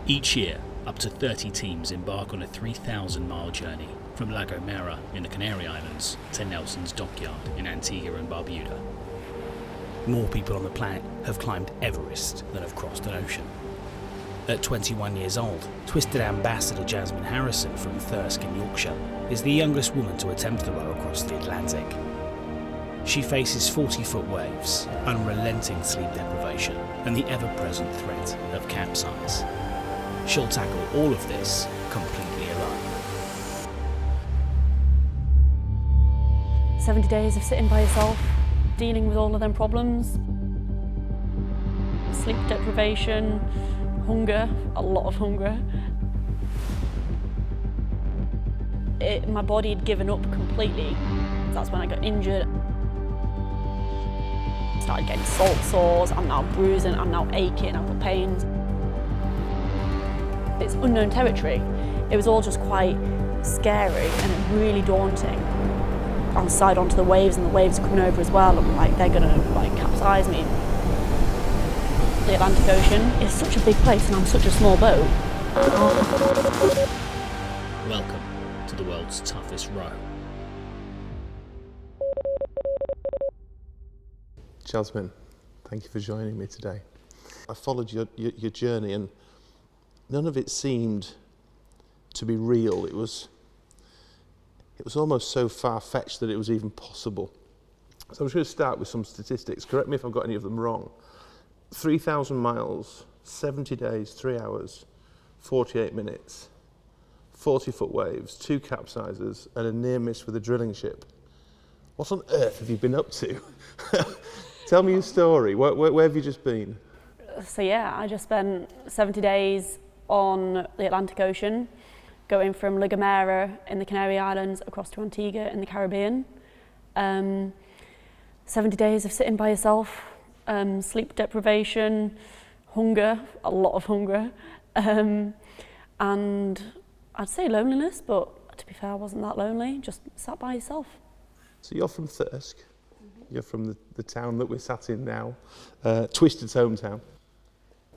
Each year, up to 30 teams embark on a 3,000-mile journey from La Gomera in the Canary Islands to Nelson's Dockyard in Antigua and Barbuda. More people on the planet have climbed Everest than have crossed an ocean. At 21 years old, Twisted Ambassador Jasmine Harrison from Thirsk in Yorkshire is the youngest woman to attempt the row across the Atlantic. She faces 40-foot waves, unrelenting sleep deprivation, and the ever-present threat of capsize. She'll tackle all of this completely alone. 70 days of sitting by yourself, dealing with all of them problems. Sleep deprivation, hunger, a lot of hunger. My body had given up completely. That's when I got injured. Started getting salt sores, I'm now bruising, I'm now aching, I've got pains. It's unknown territory. It was all just quite scary and really daunting. On the side onto the waves, and the waves are coming over as well, and like they're gonna like capsize me. The Atlantic Ocean is such a big place and I'm such a small boat. Welcome to the world's toughest row. Jasmine, thank you for joining me today. I followed your journey and none of it seemed to be real. It was almost so far-fetched that it was even possible. So I'm just going to start with some statistics. Correct me if I've got any of them wrong. 3,000 miles, 70 days, 3 hours, 48 minutes, 40-foot waves, 2 capsizes, and a near miss with a drilling ship. What on earth have you been up to? Tell me your story. Where have you just been? So yeah, I just spent 70 days on the Atlantic Ocean, going from La Gomera in the Canary Islands across to Antigua in the Caribbean. 70 days of sitting by yourself, sleep deprivation, hunger, a lot of hunger, and I'd say loneliness, but to be fair, I wasn't that lonely, just sat by yourself. So you're from Thirsk, you're from the town that we're sat in now, Twisted's hometown.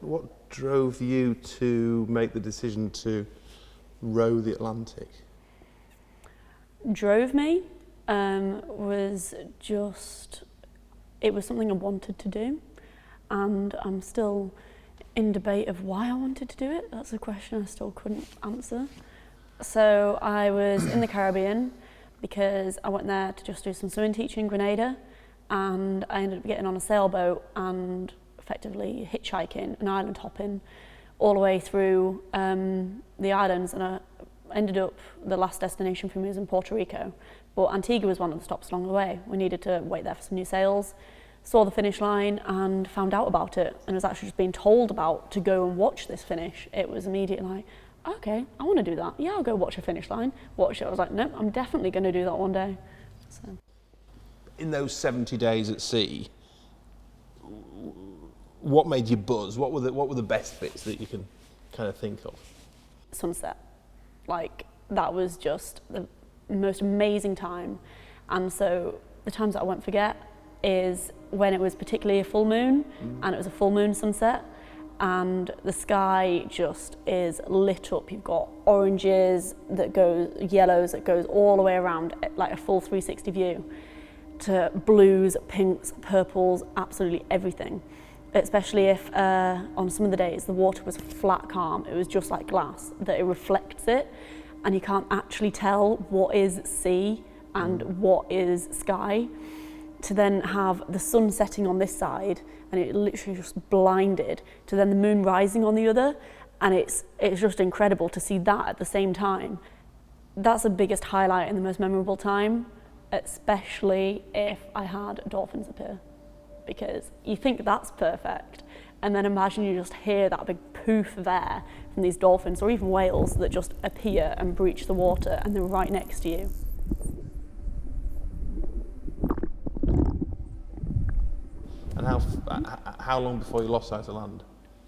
What drove you to make the decision to row the Atlantic? Drove me was just, it was something I wanted to do, and I'm still in debate of why I wanted to do it. That's a question I still couldn't answer. So I was in the Caribbean because I went there to just do some swimming teaching in Grenada, and I ended up getting on a sailboat and effectively hitchhiking and island hopping all the way through the islands, and I ended up, the last destination for me was in Puerto Rico, but Antigua was one of the stops along the way. We needed to wait there for some new sails, saw the finish line and found out about it, and was actually just being told about to go and watch this finish. It was immediately like, okay, I want to do that. Yeah, I'll go watch a finish line, watch it. I was like, no, I'm definitely going to do that one day. So. In those 70 days at sea, what made you buzz? What were the best bits that you can kind of think of? Sunset. Like, that was just the most amazing time. And so the times that I won't forget is when it was particularly a full moon, and it was a full moon sunset, and the sky just is lit up. You've got oranges that goes, yellows that goes all the way around, like a full 360 view, to blues, pinks, purples, absolutely everything. Especially if on some of the days the water was flat calm, it was just like glass, that it reflects it, and you can't actually tell what is sea and what is sky. To then have the sun setting on this side and it literally just blinded, to then the moon rising on the other, and it's just incredible to see that at the same time. That's the biggest highlight and the most memorable time, especially if I had dolphins appear. Because you think that's perfect, and then imagine you just hear that big poof there from these dolphins or even whales that just appear and breach the water, and they're right next to you. And how long before you lost sight of land?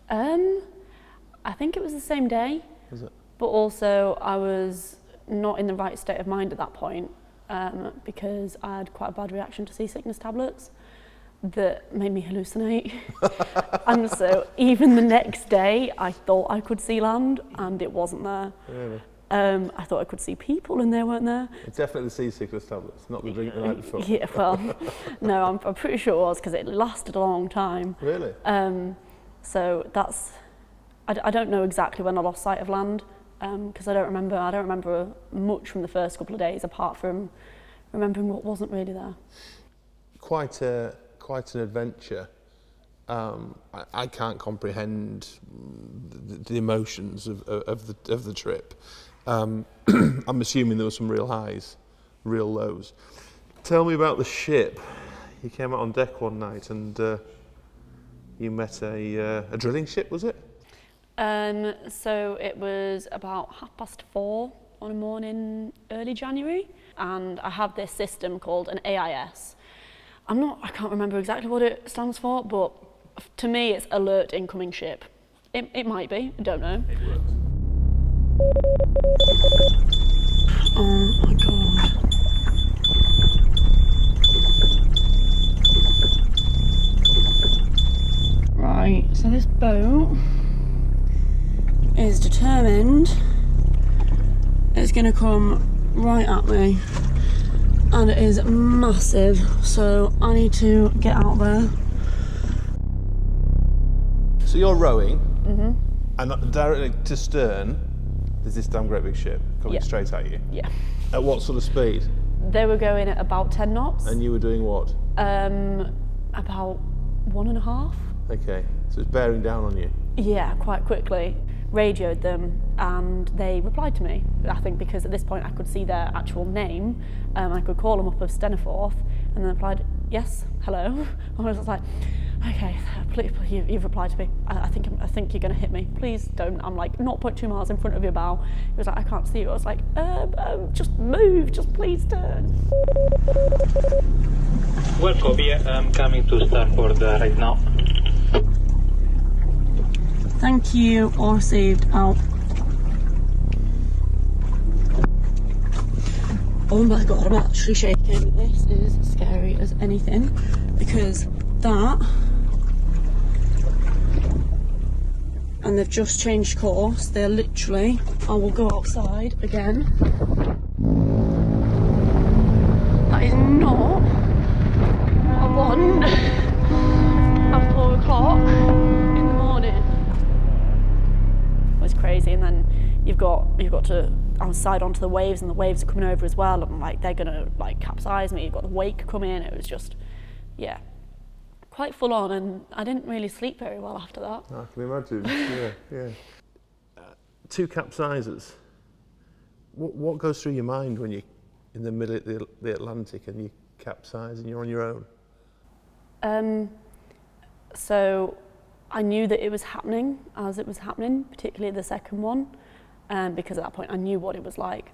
I think it was the same day. Was it? But also I was not in the right state of mind at that point, because I had quite a bad reaction to seasickness tablets. that made me hallucinate. And so even the next day, I thought I could see land, and it wasn't there. Really? I thought I could see people, and they weren't there. It's definitely the seasickness tablets, not the drink the night before. Yeah, well, no, I'm pretty sure it was, because it lasted a long time. Really? So that's, I don't know exactly when I lost sight of land, because I don't remember much from the first couple of days, apart from remembering what wasn't really there. Quite an adventure. I can't comprehend the emotions of the trip. I'm assuming there were some real highs, real lows. Tell me about the ship. You came out on deck one night and you met a drilling ship, was it? So it was about 4:30 on a morning, early January, and I have this system called an AIS. I can't remember exactly what it stands for, but to me it's alert incoming ship. It might be, I don't know. It works. Oh my god. Right, so this boat is determined it's going to come right at me, and it is massive, so I need to get out there. So you're rowing, and directly to stern, there's this damn great big ship coming straight at you. Yeah. At what sort of speed? They were going at about 10 knots. And you were doing what? About 1.5. Okay, so it's bearing down on you. Yeah, quite quickly. Radioed them, and they replied to me. I think because at this point I could see their actual name, I could call them up of Stenforth, and then replied, yes, hello. And I was like, okay, please, you've replied to me. I think you're going to hit me. Please don't. I'm like 0.2 miles in front of your bow. He was like, I can't see you. I was like, just move, just please turn. Well, Kobe, I'm coming to Starboard right now. Thank you, or received out. Oh my god, I'm actually shaking. This is scary as anything, because that, and they've just changed course. They're literally, I will go outside again. That is not a 1 at 4 o'clock in the morning. It was crazy, and then you've got to outside onto the waves, and the waves are coming over as well, and like they're gonna like capsize me. You've got the wake coming in. It was just, yeah, quite full on, and I didn't really sleep very well after that. I can imagine. yeah. 2 capsizes. What goes through your mind when you're in the middle of the Atlantic and you capsize and you're on your own? So I knew that it was happening as it was happening, particularly the second one, because at that point I knew what it was like.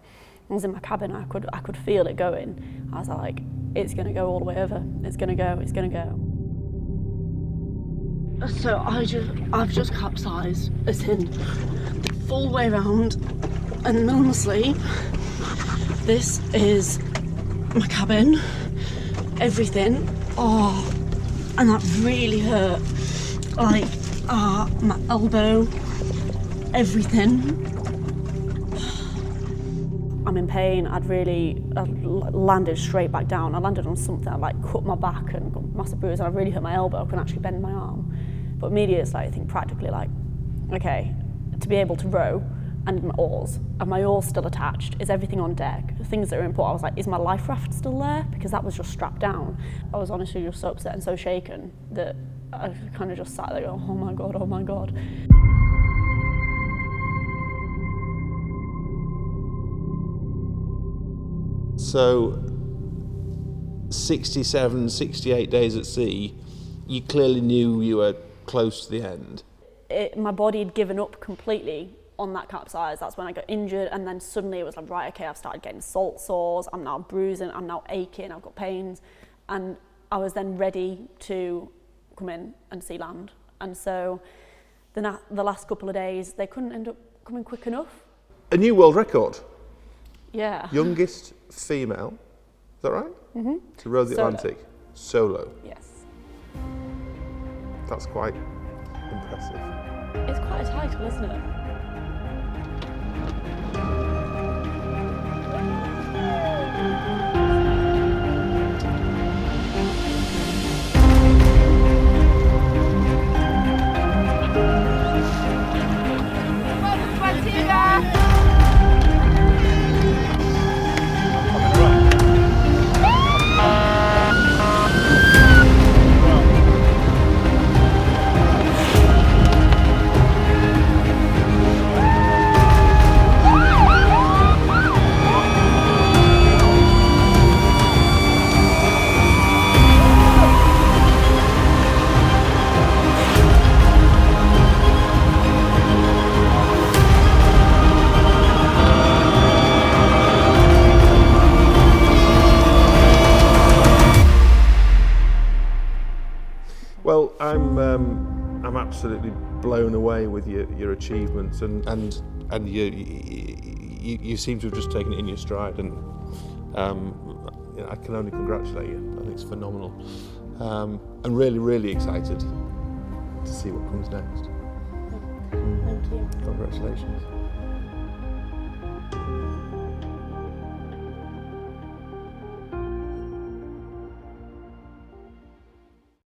I was in my cabin, I could feel it going. I was like, it's going to go all the way over. It's going to go. So I've just capsized, as in the full way around, and honestly, this is my cabin, everything. Oh, and that really hurt. Like, my elbow, everything. I'm in pain. I landed straight back down. I landed on something. I like cut my back and got a massive bruise, and I really hurt my elbow. I couldn't actually bend my arm. But immediately it's like, I think practically like, okay, to be able to row, I need my oars. Are my oars still attached? Is everything on deck? The things that are important, I was like, is my life raft still there? Because that was just strapped down. I was honestly just so upset and so shaken that I kind of just sat there going, oh my God, oh my God. So 67, 68 days at sea, you clearly knew you were close to the end. My body had given up completely on that capsize. That's when I got injured, and then suddenly it was like, right, okay, I've started getting salt sores, I'm now bruising, I'm now aching, I've got pains, and I was then ready to come in and see land. And so the last couple of days, they couldn't end up coming quick enough. A new world record. Yeah. Youngest female, is that right? Mm-hmm. To row the Solo. Atlantic, solo. Yes. that's quite impressive. It's quite a title, isn't it? Well, I'm absolutely blown away with your achievements, and you seem to have just taken it in your stride, and I can only congratulate you. I think it's phenomenal. I'm really excited to see what comes next. Thank you. Congratulations.